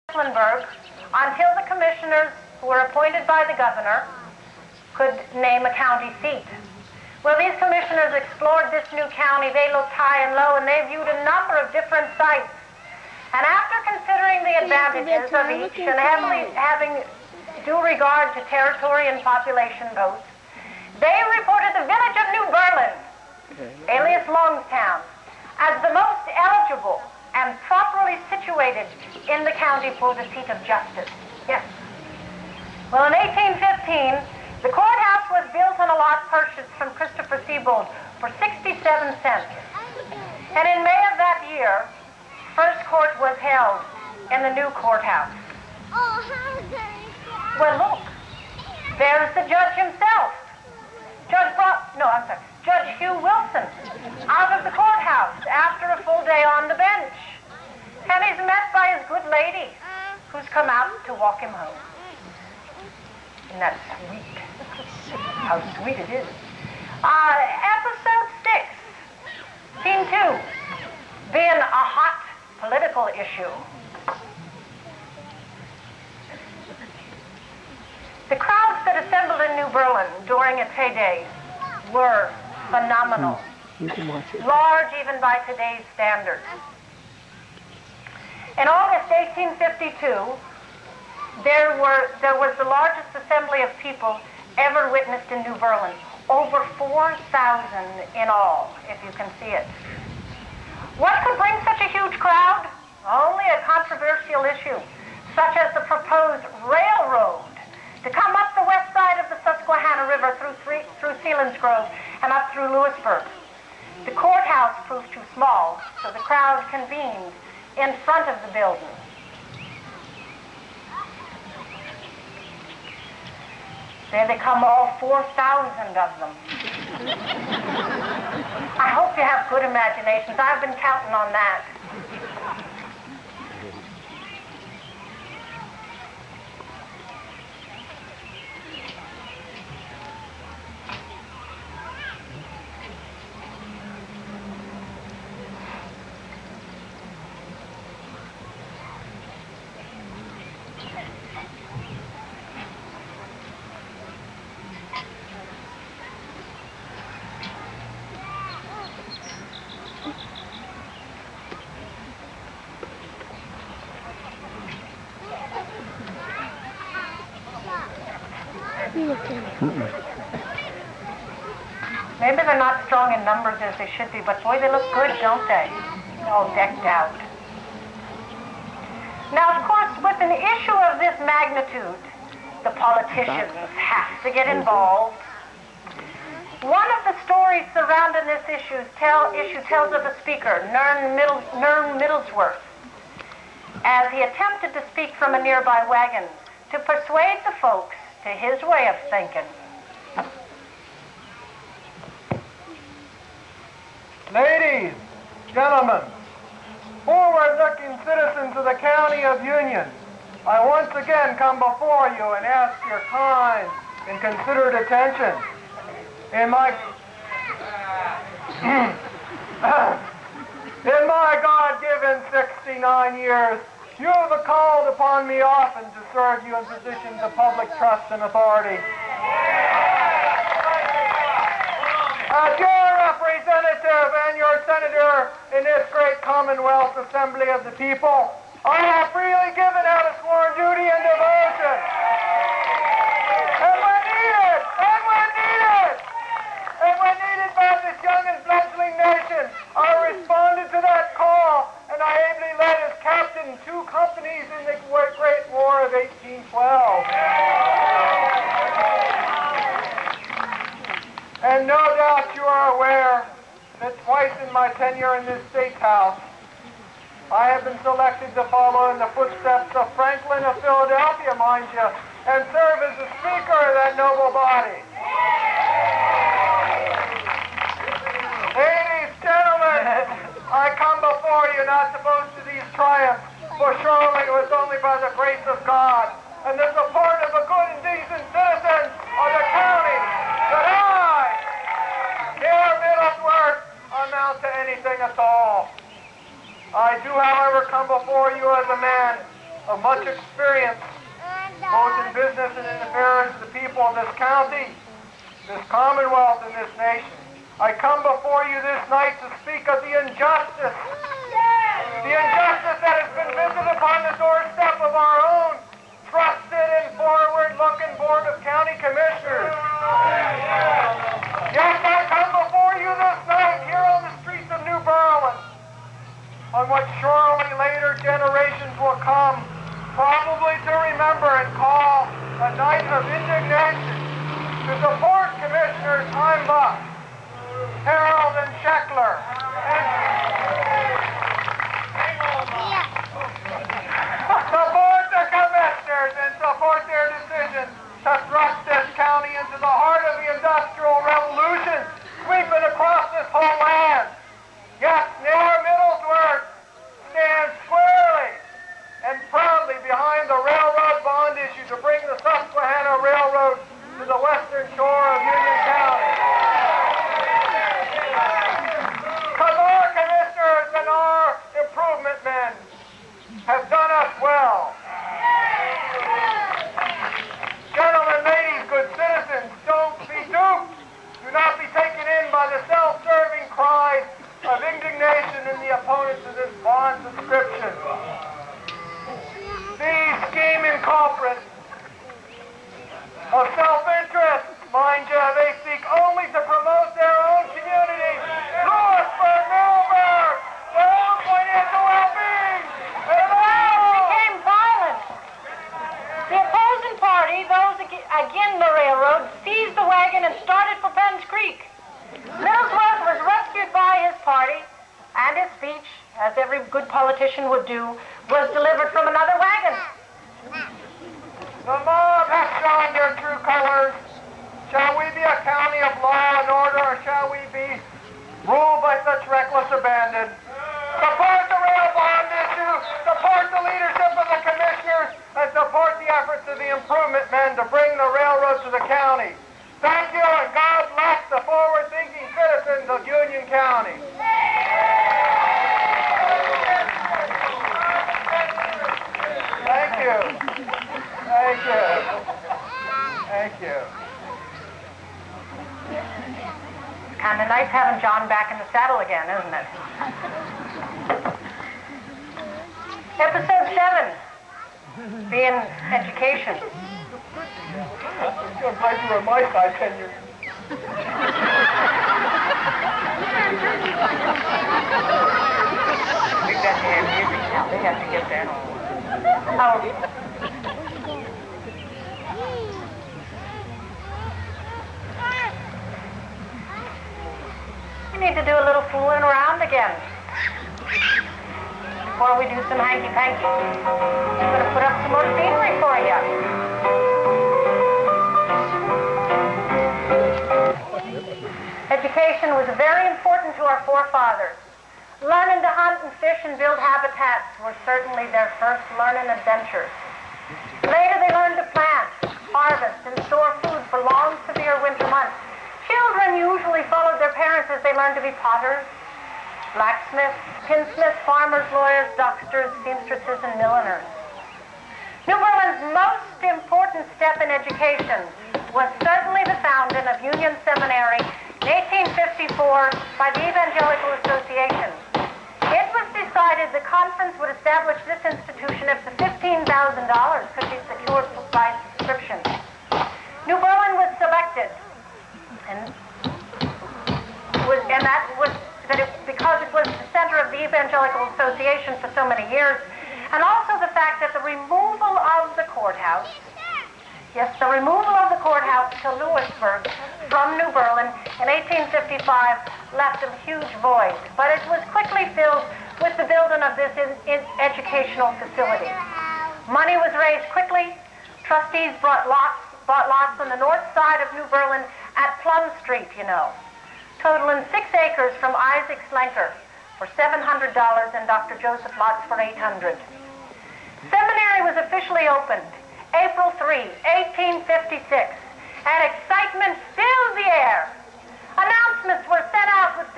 Mecklenburg until the commissioners who were appointed by the governor could name a county seat. Well, these commissioners explored this new county. They looked high and low, and they viewed a number of different sites. And after considering the advantages of each and having due regard to territory and population votes, they reported the village of New Berlin, alias Longstown, as the most eligible and properly situated in the county for the seat of justice. Yes. Well, in 1815, the courthouse was built on a lot purchased from Christopher Siebold for 67 cents. And in May of that year, first court was held in the new courthouse. Well, look, there's the judge himself. Judge Hugh Wilson, out of the courthouse after a full day on the bench. And he's met by his good lady, who's come out to walk him home. Isn't that sweet? How sweet it is. Episode 6, Scene 2, being a hot political issue. The crowds that assembled in New Berlin during its heyday were phenomenal. You can watch it. Large even by today's standards. In August 1852, there was the largest assembly of people ever witnessed in New Berlin. Over 4,000 in all, if you can see it. What could bring such a huge crowd? Only a controversial issue, such as the proposed railroad to come up the west side of the Susquehanna River through Selinsgrove and up through Lewisburg. The courthouse proved too small, so the crowd convened in front of the building. There they come, all 4,000 of them. I hope you have good imaginations. I've been counting on that. Maybe they're not strong in numbers as they should be, but boy, they look good, don't they? All decked out. Now, of course, with an issue of this magnitude, the politicians have to get involved. One of the stories surrounding this issue tells of the speaker, Nern Middlesworth, as he attempted to speak from a nearby wagon to persuade the folks to his way of thinking. Ladies, gentlemen, forward-looking citizens of the County of Union, I once again come before you and ask your kind and considerate attention. In my God-given 69 years, you have called upon me often to serve you in positions of public trust and authority. As your representative and your senator in this great Commonwealth Assembly of the people, I have freely given out a sworn duty and devotion. And when needed by this young and fledgling nation, I responded to that call, and I ably led as captain 2 companies in the Great War of 1812. And no doubt you are aware that twice in my tenure in this State House, I have been selected to follow in the footsteps of Franklin of Philadelphia, mind you, and serve as the Speaker of that noble body. Ladies, gentlemen, I come before you not to boast of these triumphs, for surely it was only by the grace of God and the support of a good and decent citizen of the county that I, dear Middlesworth, amount to anything at all. I do, however, come before you as a man of much experience, both in business and in affairs of the people of this county, this Commonwealth, and this nation. I come before you this night to speak of the injustice that has been visited upon the doorstep of our own trusted and forward-looking Board of County Commissioners. Yes, I come before you this night here on the streets of New Berlin, on what surely later generations will come, probably to remember and call a night of indignation, to support Commissioners Heimbach, Harold, and Scheckler, support the Commissioners and support their decision to thrust this county into the heart of the Industrial Revolution sweeping across this whole land. Yes, Nair Middlesworth stands squarely and proudly behind the railroad bond issue to bring the Susquehanna Railroad to the western shore of Union County. Because our commissioners and our improvement men have done us well. Gentlemen, ladies, good citizens, don't be duped. Do not be taken in by the self-serving cries of indignation in the opponents of this bond subscription. These scheming culprits of self-interest, mind you, they seek only to promote their own community, Lewisburg, Middleburg, their own financial well-being, and Became violent. The opposing party, those against the railroad, seized the wagon and started for Penn's Creek. Middlesworth was rescued by his party, and his speech, as every good politician would do, was delivered from another wagon. The mob has shown their true colors. Shall we be a county of law and order, or shall we be ruled by such reckless abandon? Support the rail bond issue, support the leadership of the commissioners, and support the efforts of the improvement men to bring the railroad to the county. Thank you, and God bless the forward-thinking citizens of Union County. Thank you. Thank you. Thank you. It's kind of nice having John back in the saddle again, isn't it? Episode 7, being education. I'm glad you were on my side 10 years. We've got to have music now. They have to get that. Oh. We need to do a little fooling around again before we do some hanky-panky. I'm going to put up some more scenery for you. Education was very important to our forefathers. Learning to hunt and fish and build habitats were certainly their first learning adventures. Later they learned to plant, harvest, and store food for long, severe winter months. Children usually followed their parents as they learned to be potters, blacksmiths, tinsmiths, farmers, lawyers, doctors, seamstresses, and milliners. New Berlin's most important step in education was certainly the founding of Union Seminary in 1854 by the Evangelical Association. It was decided the conference would establish this institution if the $15,000 could be secured by subscription. New Berlin was selected, and because it was the center of the Evangelical Association for so many years, and also the fact that the removal of the courthouse, yes, the removal of the courthouse to Lewisburg from New Berlin in 1855 left a huge void, but it was quickly filled with the building of this educational facility. Money was raised quickly. Trustees bought lots on the north side of New Berlin at Plum Street, totaling 6 acres from Isaac Slenker for $700 and Dr. Joseph Lotz for $800. Seminary was officially opened April 3, 1856, and excitement filled the air. Announcements were sent out with